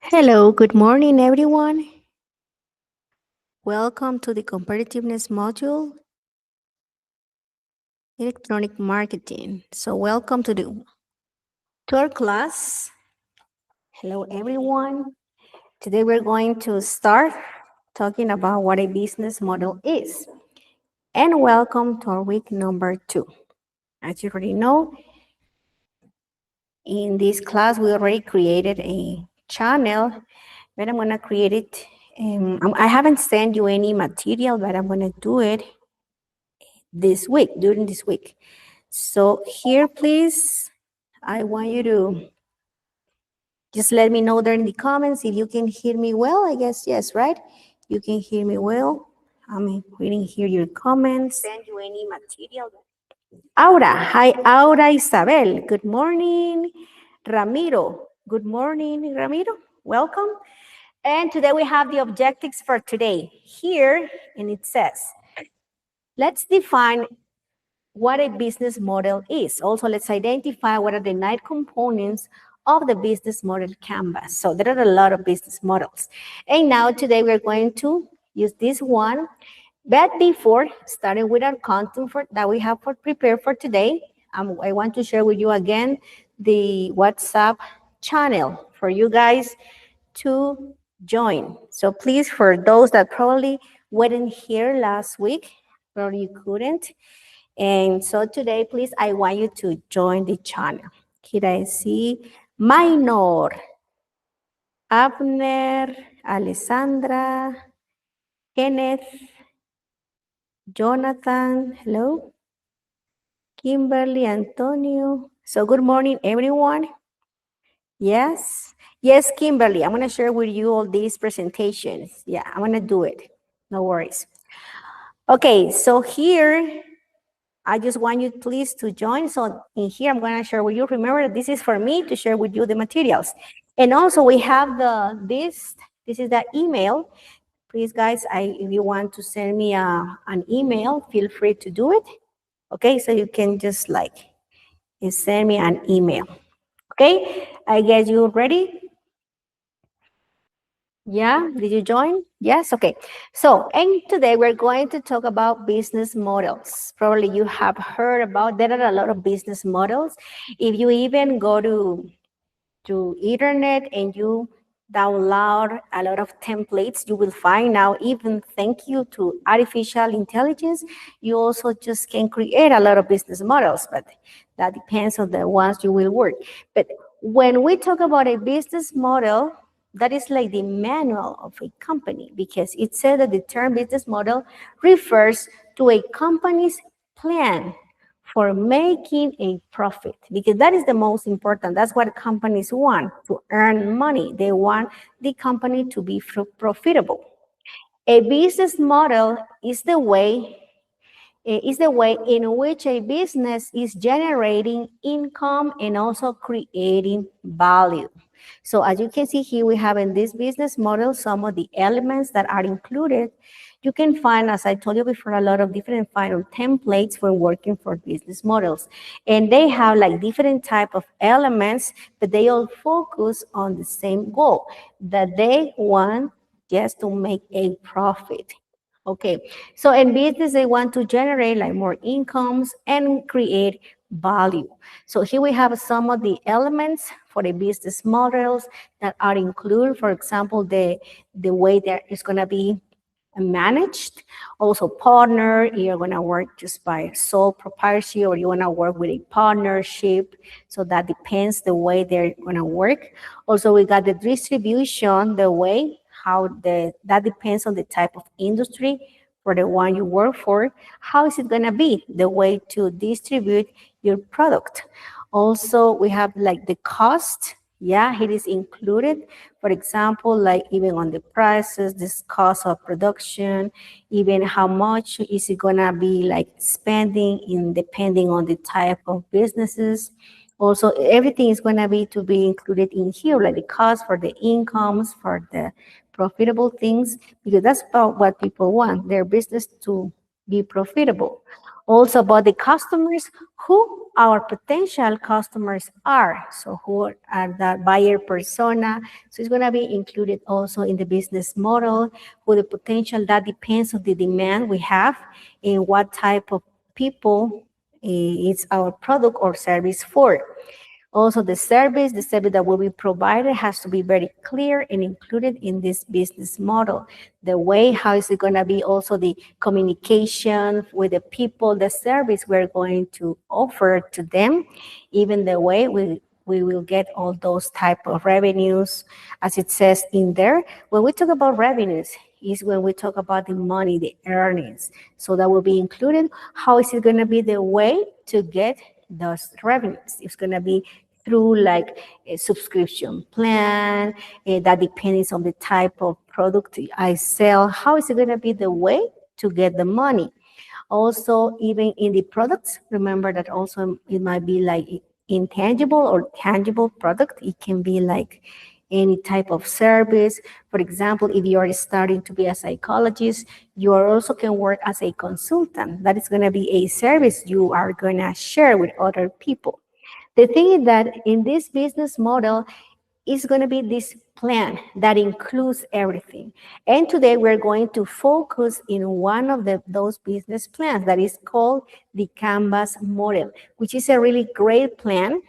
Hello, good morning, everyone. Welcome to the competitiveness module, electronic marketing. So, welcome to our class. Hello, everyone. Today, we're going to start talking about what a business model is. And welcome to our week number 2. As you already know, in this class, we already created a channel, but I'm going to create it. I haven't sent you any material, but I'm going to do it during this week. So here, please, I want you to just let me know there in the comments if you can hear me well. I guess yes, right? You can hear me well. I'm reading here your comments. Send you any material. Aura, hi, Aura Isabel. Good morning, Ramiro. Good morning, Ramiro. Welcome. And today we have the objectives for today. Here, and it says, let's define what a business model is. Also, let's identify what are the 9 components of the business model canvas. So there are a lot of business models. And now today we're going to use this one. But before starting with our content that we have prepared for today, I want to share with you again the WhatsApp channel for you guys to join. So please, for those that probably weren't here last week, probably you couldn't, and so today, please, I want you to join the channel. Here I see Minor, Abner, Alessandra, Kenneth, Jonathan, hello, Kimberly, Antonio. So good morning, everyone. Yes, yes, Kimberly, I'm going to share with you all these presentations. Yeah, I'm going to do it. No worries. Okay, so here I just want you please to join. So in here, I'm going to share with you. Remember, this is for me to share with you the materials. And also we have this is the email. Please, guys, if you want to send me an email, feel free to do it. Okay, so you can just send me an email. Okay, I guess you're ready. Yeah, did you join? Yes, okay. So, and today we're going to talk about business models. Probably you have heard about, there are a lot of business models. If you even go to internet and you download a lot of templates, you will find now, even thank you to artificial intelligence, you also just can create a lot of business models, but that depends on the ones you will work. But when we talk about a business model, that is like the manual of a company, because it said that the term business model refers to a company's plan for making a profit, because that is the most important. That's what companies want, to earn money. They want the company to be profitable. A business model is the way in which a business is generating income and also creating value. So as you can see here, we have in this business model some of the elements that are included. You can find, as I told you before, a lot of different final templates for working for business models. And they have like different type of elements, but they all focus on the same goal, that they want just to make a profit. Okay, so in business, they want to generate like more incomes and create value. So here we have some of the elements for the business models that are included. For example, the way that it's going to be managed. Also partner, you're going to work just by sole proprietorship or you want to work with a partnership. So that depends the way they're going to work. Also, we got the distribution, the way that depends on the type of industry for the one you work for. How is it going to be the way to distribute your product? Also, we have like the cost. Yeah, it is included. For example, like even on the prices, this cost of production, even how much is it gonna be like spending in depending on the type of businesses. Also, everything is gonna be included in here, like the cost for the incomes, for the profitable things, because that's about what people want, their business to be profitable. Also about the customers, who our potential customers are. So who are that buyer persona? So it's going to be included also in the business model. Who the potential, that depends on the demand we have and what type of people is our product or service for. Also, the service that will be provided has to be very clear and included in this business model. The way, how is it going to be also the communication with the people, the service we're going to offer to them, even the way we will get all those type of revenues, as it says in there. When we talk about revenues, is when we talk about the money, the earnings. So that will be included. How is it going to be the way to get those revenues? It's going to be through like a subscription plan that depends on the type of product I sell. How is it going to be the way to get the money? Also, even in the products, remember that also it might be like intangible or tangible product. It can be like any type of service. For example, if you are starting to be a psychologist, you are also can work as a consultant. That is going to be a service you are going to share with other people. The thing is that in this business model is going to be this plan that includes everything. And today we're going to focus in one of those business plans that is called the Canvas model, which is a really great plan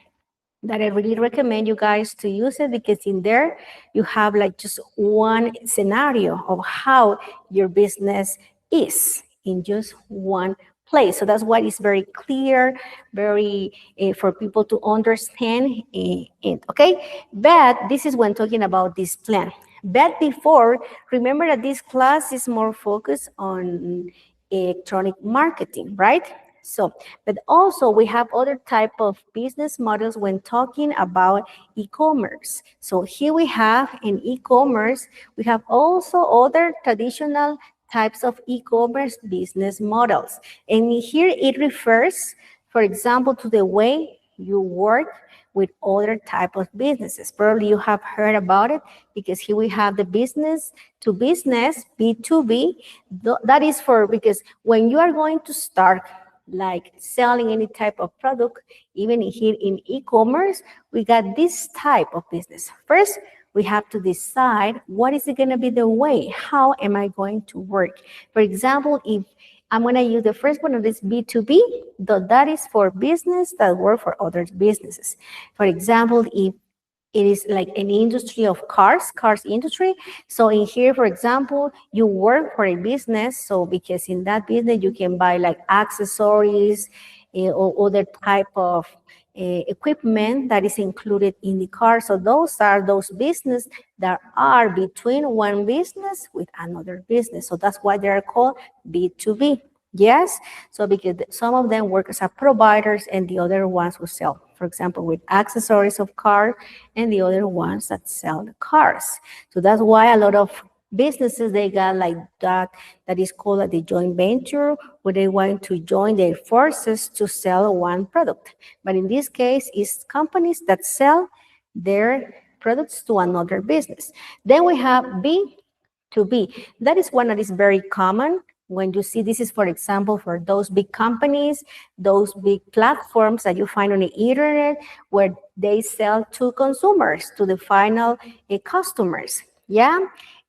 that I really recommend you guys to use it, because in there you have like just one scenario of how your business is in just one place. So that's why it's very clear, very for people to understand it, okay? But this is when talking about this plan. But before, remember that this class is more focused on electronic marketing, right? So, but also we have other type of business models when talking about e-commerce. So here we have in e-commerce, we have also other traditional types of e-commerce business models. And here it refers, for example, to the way you work with other type of businesses. Probably you have heard about it, because here we have the business to business, B2B. That is for, because when you are going to start like selling any type of product, even here in e-commerce, we got this type of business. First, we have to decide what is it going to be the way, how am I going to work? For example, if I'm going to use the first one of this B2B, that is for business that work for other businesses. For example, if it is like an industry of cars industry. So in here, for example, you work for a business. So because in that business, you can buy like accessories or other type of equipment that is included in the car. So those are those business that are between one business with another business. So that's why they are called B2B. Yes, so because some of them work as a providers and the other ones who sell, for example, with accessories of cars, and the other ones that sell the cars. So that's why a lot of businesses, they got like that is called like the joint venture, where they want to join their forces to sell one product. But in this case, it's companies that sell their products to another business. Then we have B2B. That is one that is very common. When you see, this is, for example, for those big companies, those big platforms that you find on the internet, where they sell to consumers, to the final customers. Yeah.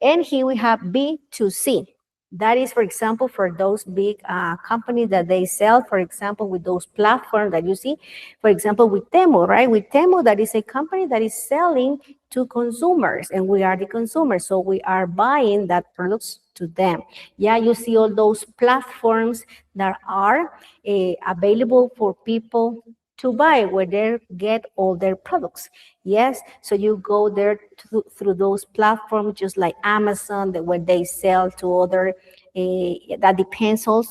And here we have B2C. That is, for example, for those big companies that they sell, for example, with those platforms that you see, for example, with Temu, right? With Temu, that is a company that is selling to consumers, and we are the consumers. So we are buying that products to them. Yeah, you see all those platforms that are available for people to buy, where they get all their products. Yes, so you go there through those platforms, just like Amazon, where they sell to other, that depends on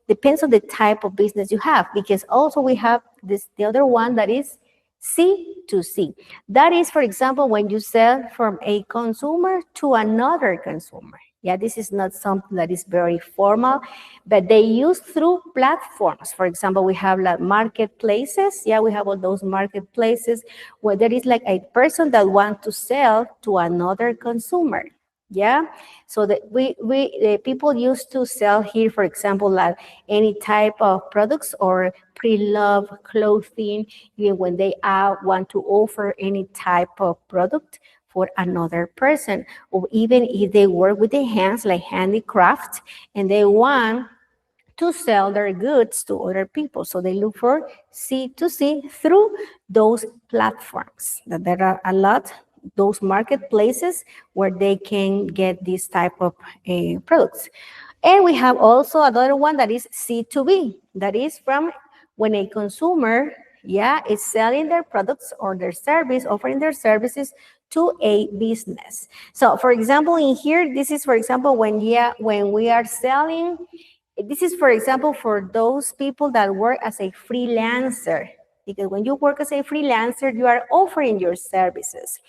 the type of business you have, because also we have the other one that is C2C. That is, for example, when you sell from a consumer to another consumer. Yeah, this is not something that is very formal, but they use through platforms. For example, we have like marketplaces. Yeah, we have all those marketplaces where there is like a person that wants to sell to another consumer. Yeah, so that the people used to sell here, for example, like any type of products or pre-love clothing, even when they want to offer any type of product for another person, or even if they work with their hands, like handicraft, and they want to sell their goods to other people. So they look for C2C through those platforms. That there are a lot, those marketplaces where they can get this type of products. And we have also another one that is C2B, that is from when a consumer, yeah, is selling their products or their service, offering their services to a business. So for example, in here, this is for example when we are selling, this is, for example, for those people that work as a freelancer. Because when you work as a freelancer, you are offering your services.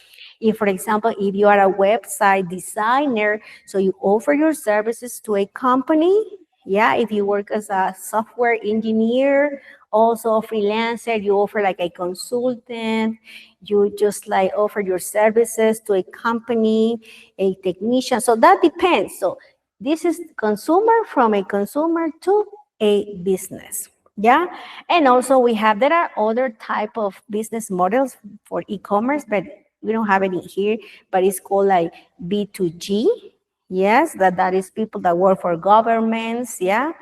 If, for example, if you are a website designer, so you offer your services to a company. Yeah, if you work as a software engineer, also a freelancer, you offer like a consultant, you just like offer your services to a company, a technician. So that depends. So this is consumer, from a consumer to a business. Yeah. And also we have, there are other type of business models for e-commerce, but we don't have any here, but it's called like B2G. Yes, that is people that work for governments. Yeah.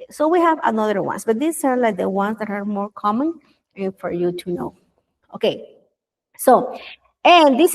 So we have another ones, but these are like the ones that are more common for you to know. Okay. So, and this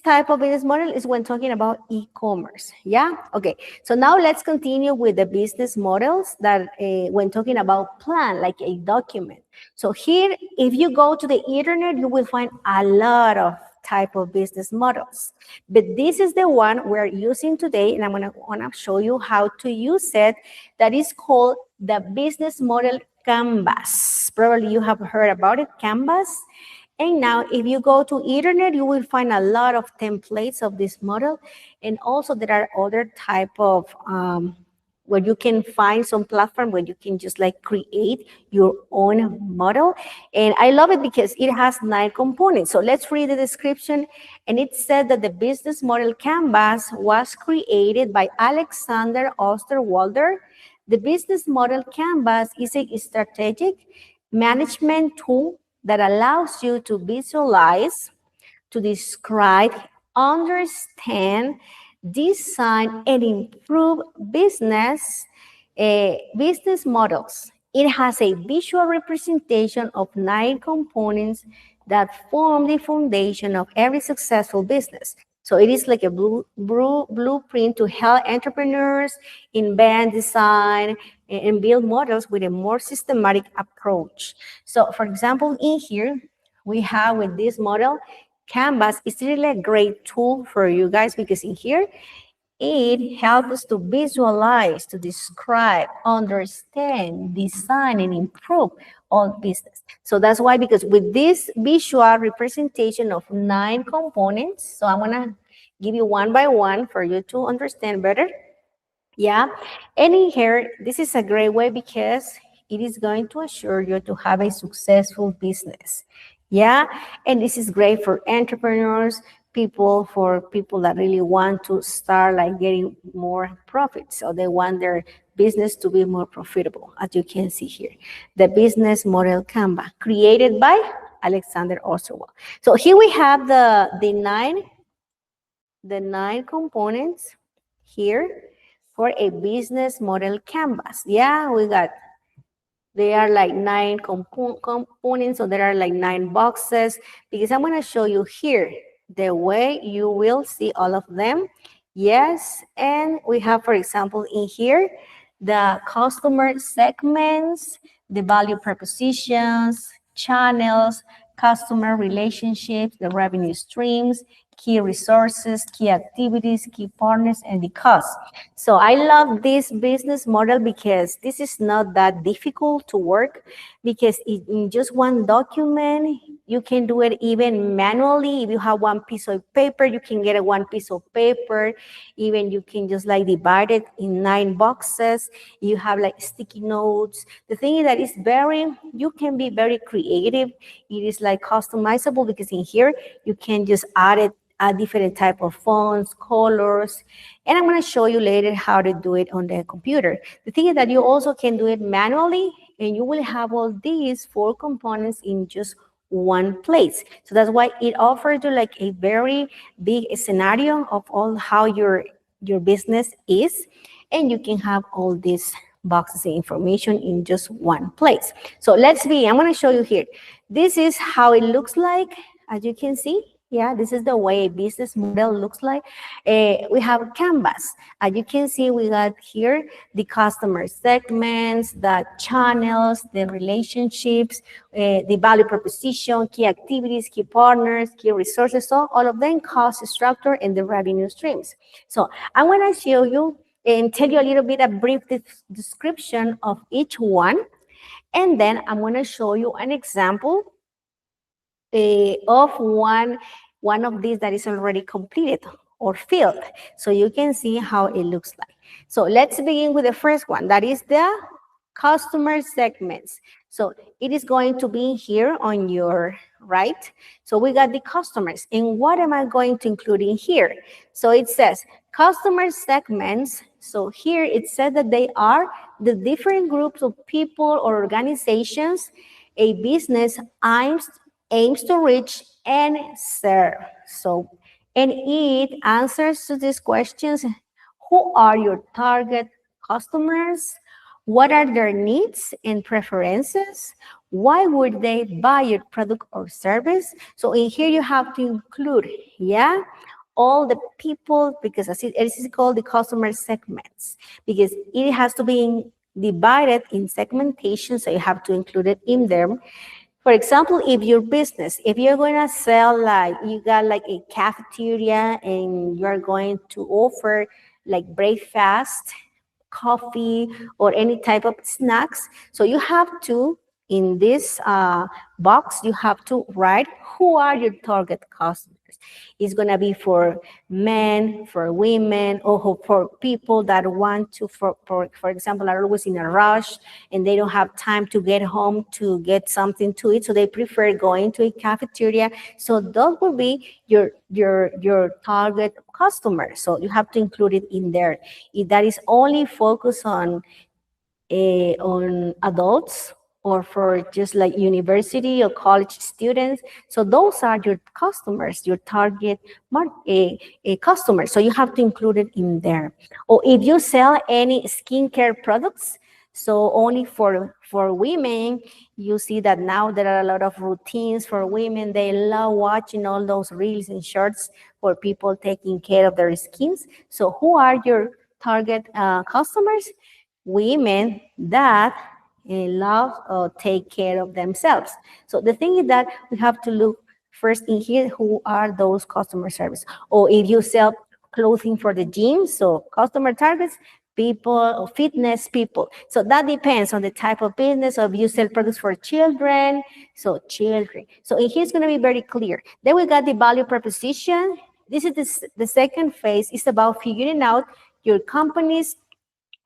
type of business model is when talking about e-commerce. Yeah. Okay. So now let's continue with the business models that when talking about plan, like a document. So here, if you go to the internet, you will find a lot of type of business models. But this is the one we're using today, and I'm gonna show you how to use it. That is called the business model canvas. Probably you have heard about it, canvas. And now if you go to internet, you will find a lot of templates of this model. And also there are other type of, where you can find some platform where you can just like create your own model. And I love it because it has 9 components. So let's read the description. And it said that the business model canvas was created by Alexander Osterwalder. The business model canvas is a strategic management tool that allows you to visualize, to describe, understand, design, and improve business models. It has a visual representation of 9 components that form the foundation of every successful business. So it is like a blueprint to help entrepreneurs invent, design, and build models with a more systematic approach. So for example, in here, we have with this model, Canvas is really a great tool for you guys because in here, it helps us to visualize, to describe, understand, design, and improve all business. So that's why, because with this visual representation of 9 components, so I'm gonna give you one by one for you to understand better. Yeah, and in here, this is a great way because it is going to assure you to have a successful business. Yeah, and this is great for entrepreneurs, for people that really want to start like getting more profit. So they want their business to be more profitable, as you can see here. The business model Canva, created by Alexander Osterwald. So here we have the nine components here for a business model canvas. Yeah, they are like 9 components, so there are like 9 boxes, because I'm gonna show you here the way you will see all of them. Yes, and we have, for example, in here, the customer segments, the value propositions, channels, customer relationships, the revenue streams, key resources, key activities, key partners, and the cost. So I love this business model because this is not that difficult to work, because in just one document, you can do it even manually. If you have one piece of paper, you can get a one piece of paper. Even you can just like divide it in 9 boxes. You have like sticky notes. The thing is that you can be very creative. It is like customizable because in here, you can just add it add different type of fonts, colors, and I'm going to show you later how to do it on the computer. The thing is that you also can do it manually, and you will have all these 4 components in just one place. So that's why it offers you like a very big scenario of all how your business is, and you can have all these boxes of information in just one place. So let's be, I'm going to show you here. This is how it looks like, as you can see. Yeah, this is the way a business model looks like. We have Canvas. As you can see, we got here the customer segments, the channels, the relationships, the value proposition, key activities, key partners, key resources, so all of them, cost structure, and the revenue streams. So I'm going to show you and tell you a little bit, a brief description of each one. And then I'm going to show you an example of one of these that is already completed or filled. So you can see how it looks like. So let's begin with the first one. That is the customer segments. So it is going to be here on your right. So we got the customers. And what am I going to include in here? So it says customer segments. So here it said that they are the different groups of people or organizations a business aims to reach and serve. So, and it answers to these questions. Who are your target customers? What are their needs and preferences? Why would they buy your product or service? So in here you have to include, yeah, all the people, because as it is called the customer segments, because it has to be divided in segmentation, so you have to include it in there. For example, if your business, if you're going to sell, like you got like a cafeteria and you're going to offer like breakfast, coffee, or any type of snacks, so you have to, in this box, you have to write who are your target customers. It's going to be for men, for women, or for people that want to, for example, are always in a rush and they don't have time to get home to get something to eat, so they prefer going to a cafeteria. So those will be your target customer. So you have to include it in there. If that is only focused on adults or for just like university or college students. So those are your customers, your target customers. So you have to include it in there. Or if you sell any skincare products, so only for women, you see that now there are a lot of routines for women. They love watching all those reels and shorts for people taking care of their skins. So who are your target customers? Women that love or take care of themselves. So the thing is that we have to look first in here, who are those customer service? Or if you sell clothing for the gym, so customer targets, people or fitness people. So that depends on the type of business. So if you sell products for children, so children. So in here it's going to be very clear. Then we got the value proposition. This is the second phase. It's about figuring out your company's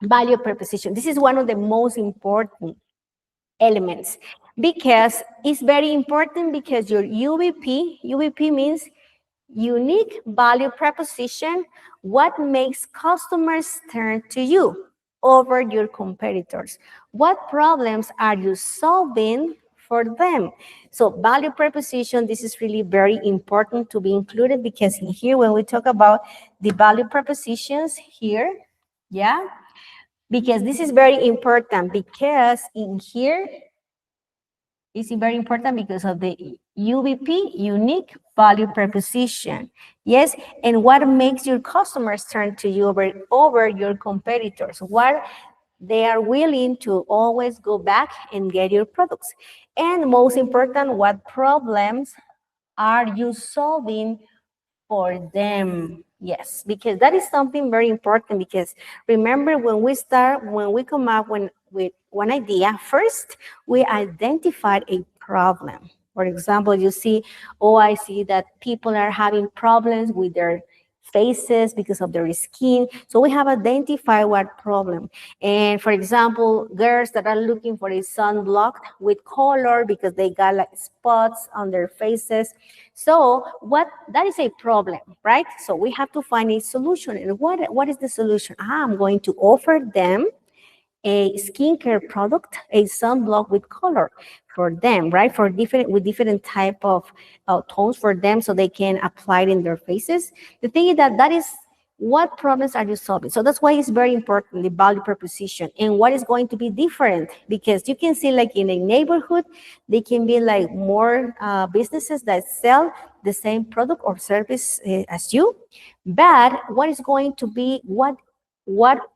value proposition. This is one of the most important elements because it's very important, because your UVP means unique value proposition, what makes customers turn to you over your competitors. What problems are you solving for them? So value proposition, this is really very important to be included, because in here when we talk about the value propositions here, yeah, because this is very important, because in here it's very important because of the UVP, unique value proposition. Yes, and what makes your customers turn to you over your competitors? What they are willing to always go back and get your products. And most important, what problems are you solving for them? Yes, because that is something very important, because remember when we come up with one idea, first we identified a problem. For example, you see, oh, I see that people are having problems with their faces, because of their skin. So we have identified what problem. And for example, girls that are looking for a sunblock with color because they got like spots on their faces. So what that is a problem, right? So we have to find a solution. And what is the solution? I'm going to offer them a skincare product, a sunblock with color for them, right? For different with different type of tones for them, so they can apply it in their faces. The thing is that is what problems are you solving. So that's why it's very important, the value proposition and what is going to be different, because you can see like in a neighborhood, they can be like more businesses that sell the same product or service as you, but what is going to be what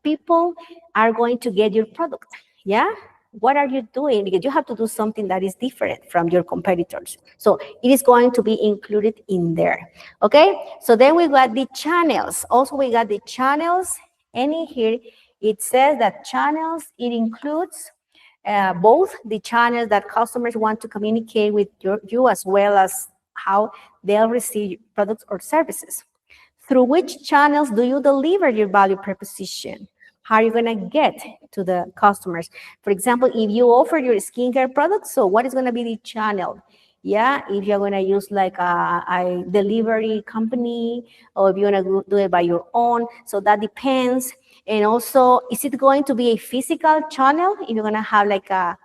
people are going to get your product. Yeah, what are you doing? Because you have to do something that is different from your competitors, so it is going to be included in there. Okay, so then we got the channels. Also we got the channels, and in here it says that channels, it includes both the channels that customers want to communicate with you, as well as how they'll receive products or services. Through which channels do you deliver your value proposition? How are you going to get to the customers? For example, if you offer your skincare products, so what is going to be the channel? Yeah, if you're going to use like a delivery company, or if you're going to do it by your own, so that depends. And also, is it going to be a physical channel if you're going to have like a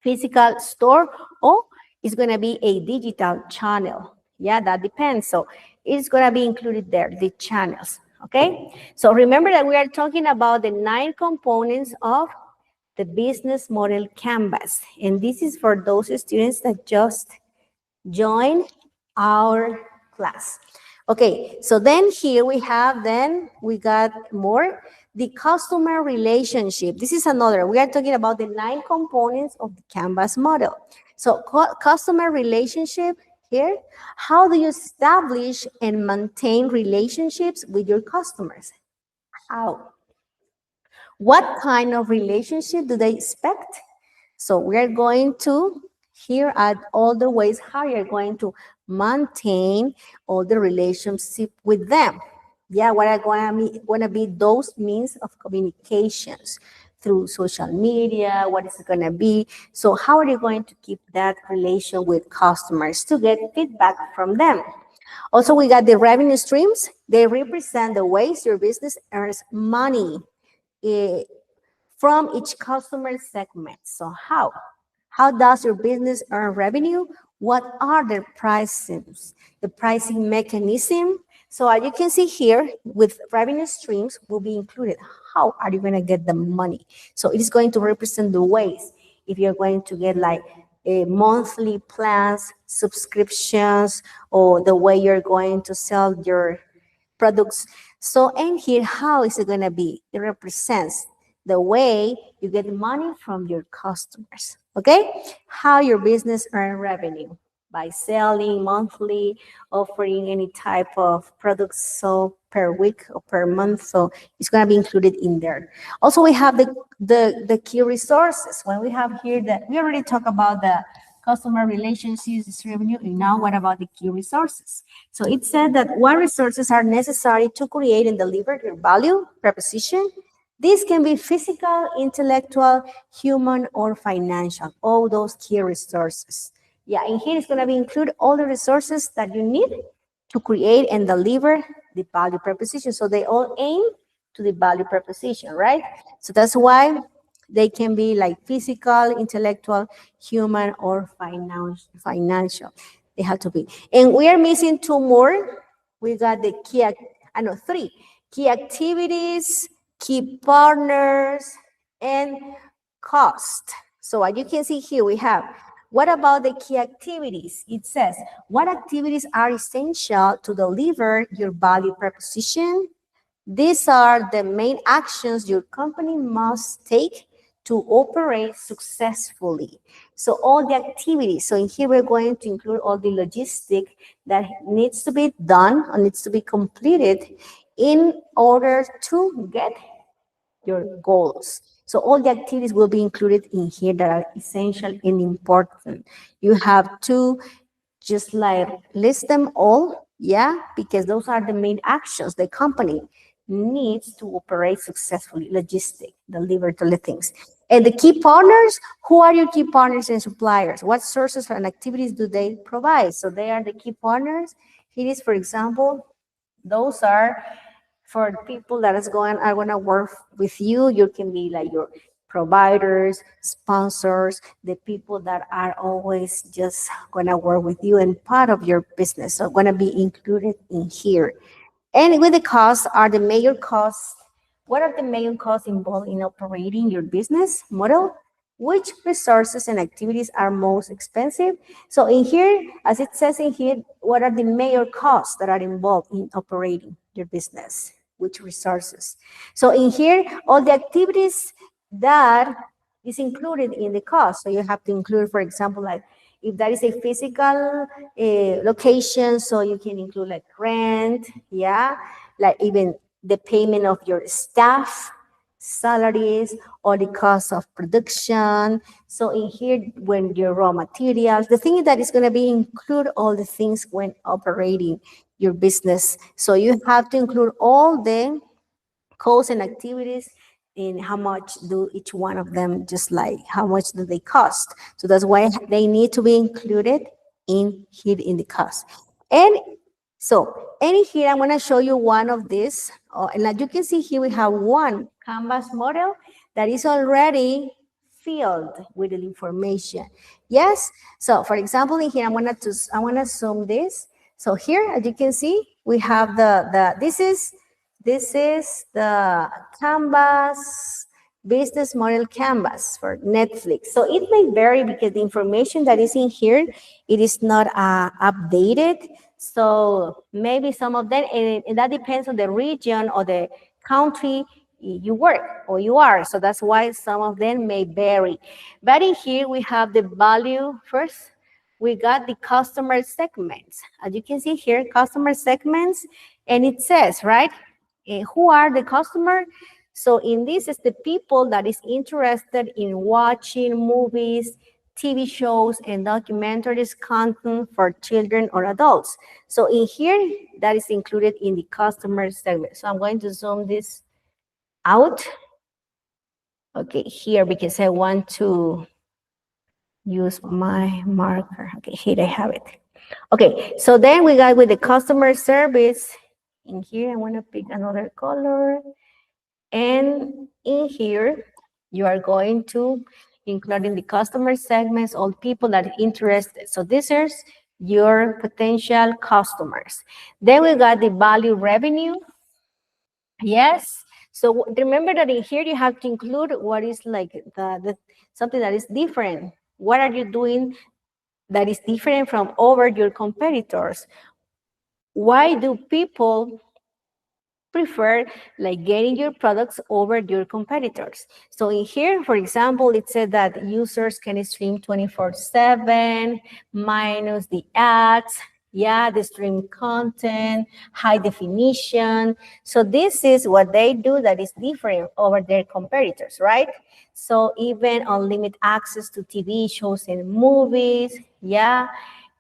physical store, or it's going to be a digital channel? Yeah, that depends. So it's going to be included there, the channels. Okay, so remember that we are talking about the 9 components of the business model canvas, and this is for those students that just join our class. Okay, so then here we got more, the customer relationship. This is another, we are talking about the 9 components of the canvas model. So customer relationship here, how do you establish and maintain relationships with your customers? How? What kind of relationship do they expect? So we are going to here at all the ways how you're going to maintain all the relationship with them. Yeah, what are going to be those means of communications through social media? What is it going to be? So how are you going to keep that relation with customers to get feedback from them? Also, we got the revenue streams. They represent the ways your business earns money from each customer segment. So how? How does your business earn revenue? What are the pricings, the pricing mechanism? So as you can see here, with revenue streams will be included. How are you going to get the money? So it is going to represent the ways. If you're going to get like a monthly plans, subscriptions, or the way you're going to sell your products. So, and here, how is it going to be? It represents the way you get money from your customers. Okay, how your business earn revenue by selling monthly, offering any type of products, so per week or per month. So it's going to be included in there. Also, we have the key resources. When we have here that we already talked about the customer relationships, this revenue, and now what about the key resources? So it said that what resources are necessary to create and deliver your value proposition. This can be physical, intellectual, human, or financial, all those key resources. Yeah, and here is going to be include all the resources that you need to create and deliver the value proposition. So they all aim to the value proposition, right? So that's why they can be like physical, intellectual, human, or financial. They have to be. And we are missing 2 more. We got the key, 3 key activities, key partners, and cost. So as you can see here, we have, what about the key activities? It says, what activities are essential to deliver your value proposition? These are the main actions your company must take to operate successfully. So all the activities, so in here we're going to include all the logistic that needs to be done or needs to be completed in order to get your goals. So all the activities will be included in here that are essential and important. You have to just like list them all Yeah, because those are the main actions the company needs to operate successfully, logistic, deliver to the things. And the key partners, who are your key partners and suppliers? What sources and activities do they provide? So they are the key partners. Here is, for example, those are for people that is going are going to work with you. You can be like your providers, sponsors, the people that are always just going to work with you and part of your business, so going to be included in here. And with the costs are the major costs. What are the main costs involved in operating your business model? Which resources and activities are most expensive? So in here, as it says in here, what are the major costs that are involved in operating your business? Which resources? So in here, all the activities that is included in the cost. So you have to include, for example, like if that is a physical location, so you can include like rent, yeah, like even the payment of your staff, salaries, or the cost of production. So in here, when your raw materials, the thing is that it's going to be include all the things when operating your business. So you have to include all the costs and activities and how much do each one of them, just like how much do they cost. So that's why they need to be included in here in the cost. And so, and here I'm going to show you one of these. And like you can see here, we have one canvas model that is already filled with the information. Yes. So, for example, in here, I want to zoom this. So here, as you can see, we have this is the canvas business model canvas for Netflix. So it may vary because the information that is in here, it is not updated. So maybe some of them, and that depends on the region or the country you work or you are. So that's why some of them may vary. But in here we have the value first. We got the customer segments. As you can see here, customer segments, and it says, right, who are the customer? So in this is the people that is interested in watching movies, TV shows, and documentaries content for children or adults. So in here, that is included in the customer segment. So I'm going to zoom this out. Okay, here, because I want to use my marker. Okay, here I have it. Okay, so then we got with the customer service. In here, I want to pick another color. And in here, you are going to include in the customer segments all people that are interested. So these are your potential customers. Then we got the value revenue. Yes. So remember that in here you have to include what is like the something that is different. What are you doing that is different from over your competitors? Why do people prefer like getting your products over your competitors? So in here, for example, it said that users can stream 24/7 minus the ads, yeah, the stream content, high definition. So this is what they do that is different over their competitors, right? So even unlimited access to TV shows and movies, yeah,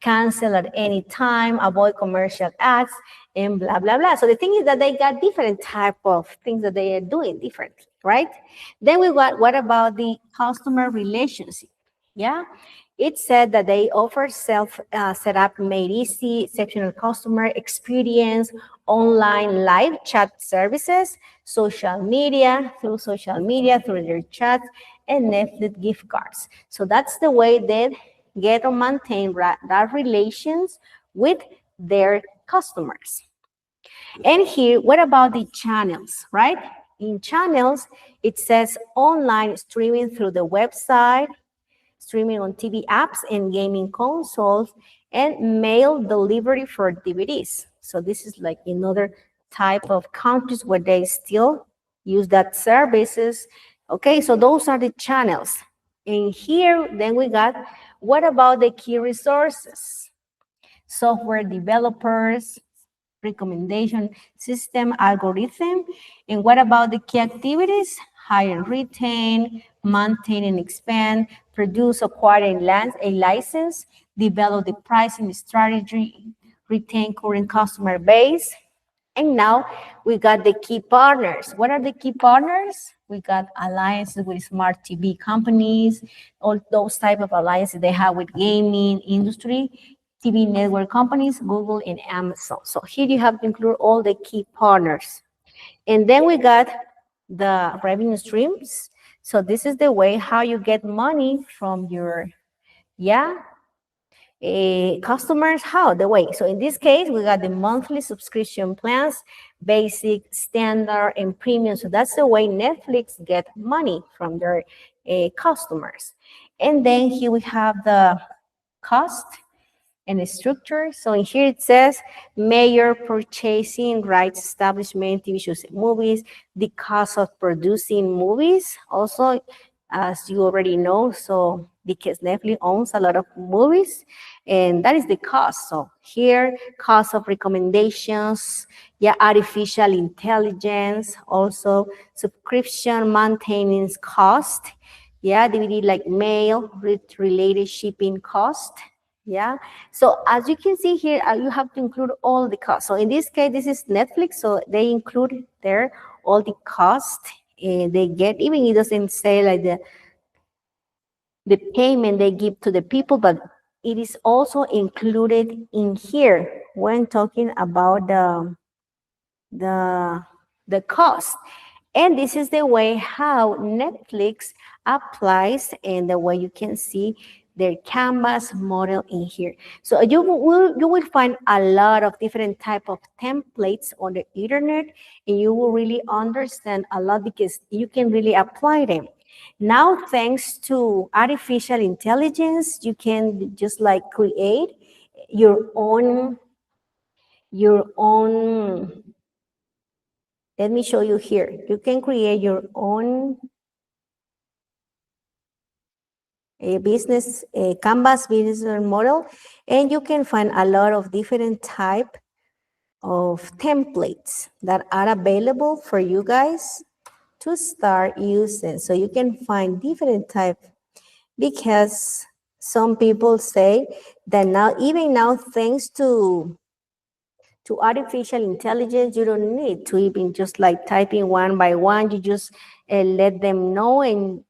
cancel at any time, avoid commercial ads, and blah, blah, blah. So the thing is that they got different type of things that they are doing differently, right? Then we got, what about the customer relationship? Yeah, it said that they offer self-setup made easy, exceptional customer experience, online live chat services, through social media, through their chat, and Netflix gift cards. So that's the way they get or maintain that relations with their customers. And here, what about the channels, right? In channels, it says online streaming through the website, streaming on TV apps and gaming consoles, and mail delivery for DVDs. So this is like another type of countries where they still use that services. Okay, so those are the channels. And here, then we got, what about the key resources? Software developers, recommendation system, algorithm. And what about the key activities? Hire and retain, maintain and expand, produce, acquire a license, develop the pricing strategy, retain current customer base. And now we got the key partners. What are the key partners? We got alliances with smart TV companies, all those type of alliances they have with gaming industry, TV network companies, Google and Amazon. So here you have to include all the key partners. And then we got the revenue streams. So this is the way how you get money from your, yeah, customers. How the way. So in this case we got the monthly subscription plans, basic, standard, and premium. So that's the way Netflix get money from their customers. And then here we have the cost and the structure. So in here it says major purchasing rights establishment, TV shows and movies, the cost of producing movies also, as you already know. So because Netflix owns a lot of movies, and that is the cost. So here, cost of recommendations, yeah, artificial intelligence, also subscription maintenance cost, yeah, DVD like mail, related shipping cost, yeah. So as you can see here, you have to include all the costs. So in this case, this is Netflix, so they include there all the cost they get, even it doesn't say like the payment they give to the people, but it is also included in here when talking about the the cost. And this is the way how Netflix applies, and the way you can see their canvas model in here. So you will find a lot of different type of templates on the internet, and you will really understand a lot because you can really apply them. Now, thanks to artificial intelligence, you can just like create your own. Let me show you here. You can create your own a Canvas business model, and you can find a lot of different type of templates that are available for you guys to start using. So you can find different type, because some people say that now, even now, thanks to artificial intelligence, you don't need to even just like typing one by one. You just let them know and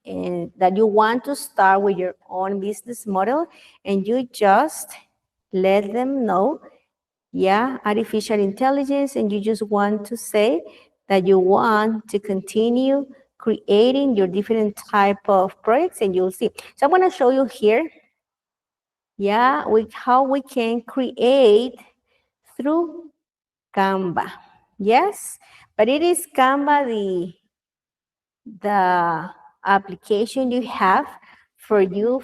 that you want to start with your own business model, and you just let them know, yeah, artificial intelligence, and you just want to say that you want to continue creating your different type of projects, and you'll see. So I'm going to show you here, yeah, how we can create through Canva. Yes, but it is Canva the application you have for you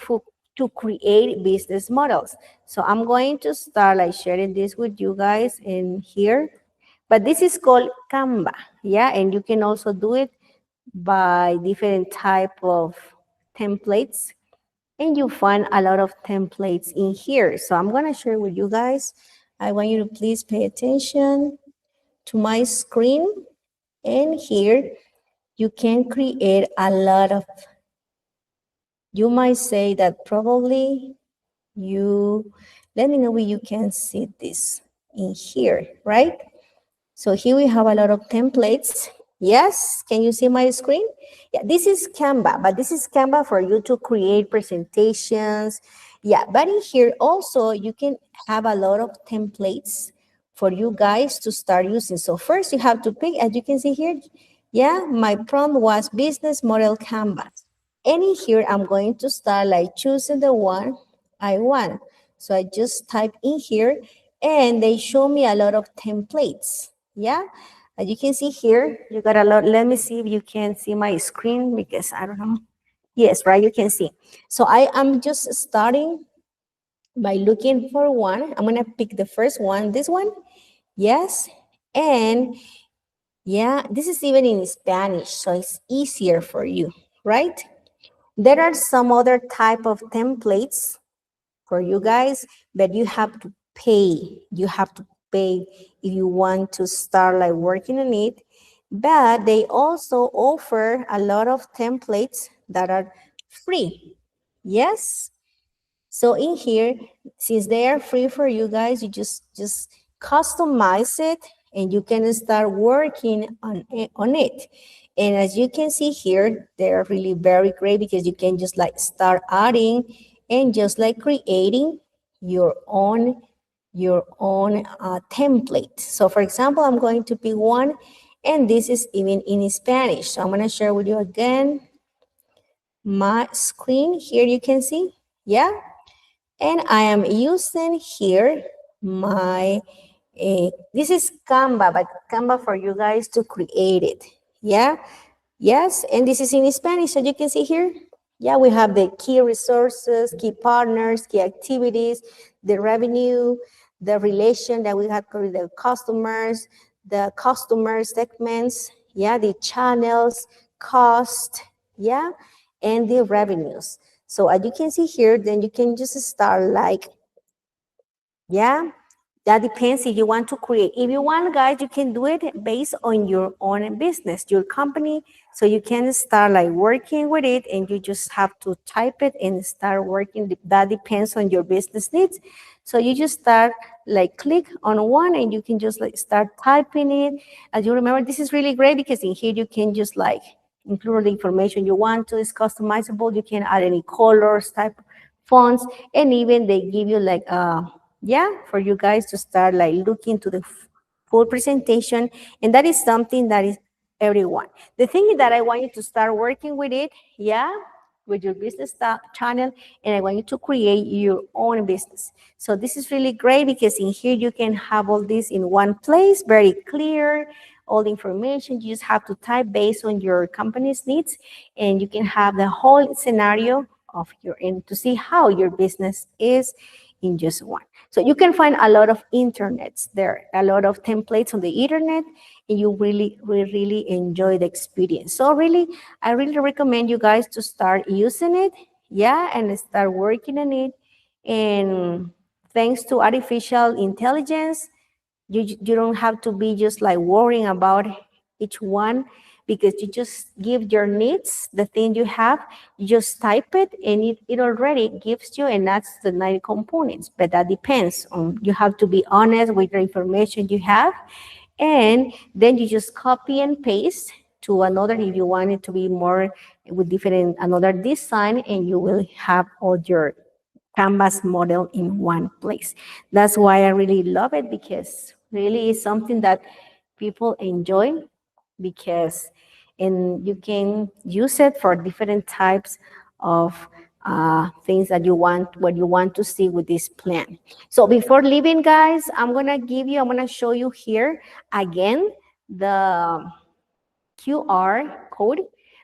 to create business models. So I'm going to start like sharing this with you guys in here. But this is called Canva, yeah, and you can also do it by different type of templates, and you find a lot of templates in here. So I'm gonna share with you guys. I want you to please pay attention to my screen, and here you can create a lot of, you might say that probably you, let me know if you can see this in here, right? So here we have a lot of templates. Yes, can you see my screen? Yeah, this is Canva, but this is Canva for you to create presentations. Yeah, but in here also you can have a lot of templates for you guys to start using. So first you have to pick, as you can see here, yeah, my prompt was business model Canvas. And in here I'm going to start like choosing the one I want. So I just type in here, and they show me a lot of templates. Yeah, as you can see here, you got a lot. Let me see if you can see my screen, because I don't know. Yes, right, you can see. So I am just starting by looking for one. I'm gonna pick the first one, this one. Yes, and yeah, this is even in Spanish, so it's easier for you, right? There are some other type of templates for you guys, but you have to pay. You have to pay if you want to start like working on it. But they also offer a lot of templates that are free. Yes. So in here, since they are free for you guys, you just customize it and you can start working on it. And as you can see here, they're really very great because you can just like start adding and just like creating your own template. So for example, I'm going to pick one, and this is even in Spanish. So I'm going to share with you again my screen. Here you can see, yeah. And I am using here my, this is Canva, but Canva for you guys to create it. Yeah, yes, and this is in Spanish, so you can see here. Yeah, we have the key resources, key partners, key activities, the revenue, the relation that we have with the customers, the customer segments, yeah, the channels, cost, yeah, and the revenues. So as you can see here, then you can just start like, yeah, that depends if you want to create. If you want, guys, you can do it based on your own business, your company. So you can start like working with it, and you just have to type it and start working. That depends on your business needs. So you just start like click on one and you can just like start typing it. As you remember, this is really great because in here you can just like include the information you want to. It's customizable. You can add any colors, type fonts, and even they give you like yeah, for you guys to start like looking to the full presentation. And that is something that is everyone. The thing is that I want you to start working with it, yeah, with your business channel, and I want you to create your own business. So this is really great because in here you can have all this in one place, very clear, all the information. You just have to type based on your company's needs, and you can have the whole scenario of your, and to see how your business is in just one. So you can find a lot of internets there, a lot of templates on the internet, and you really enjoy the experience. So really, I really recommend you guys to start using it, yeah, and start working on it. And thanks to artificial intelligence, you don't have to be just like worrying about each one, because you just give your needs, the thing you have, you just type it, and it already gives you, and that's the 90 components. But that depends on, you have to be honest with the information you have, and then you just copy and paste to another if you want it to be more with different another design, and you will have all your Canvas model in one place. That's why I really love it, because really is something that people enjoy, because and you can use it for different types of things that you want, what you want to see with this plan. So before leaving, guys, I'm gonna show you here again the QR code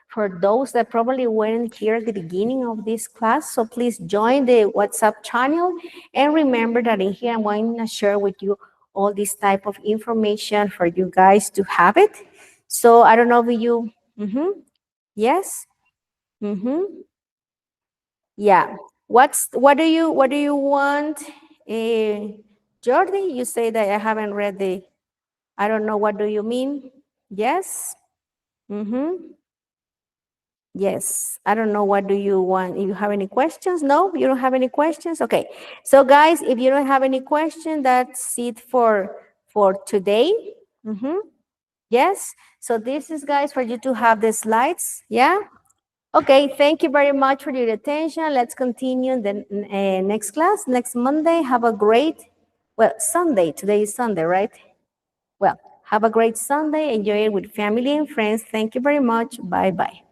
for those that probably weren't here at the beginning of this class. So please join the WhatsApp channel. And remember that in here, I'm going to share with you all this type of information for you guys to have it. So I don't know if you, yes, yeah. What do you want? Jordi, you say that I haven't read the, I don't know, what do you mean? Yes? Yes, I don't know, what do you want? If you have any questions? No, you don't have any questions? Okay. So guys, if you don't have any question, that's it for today. Yes. So this is, guys, for you to have the slides. Yeah. Okay. Thank you very much for your attention. Let's continue the next class next Monday. Have a great, well, Sunday. Today is Sunday, right? Well, have a great Sunday. Enjoy it with family and friends. Thank you very much. Bye-bye.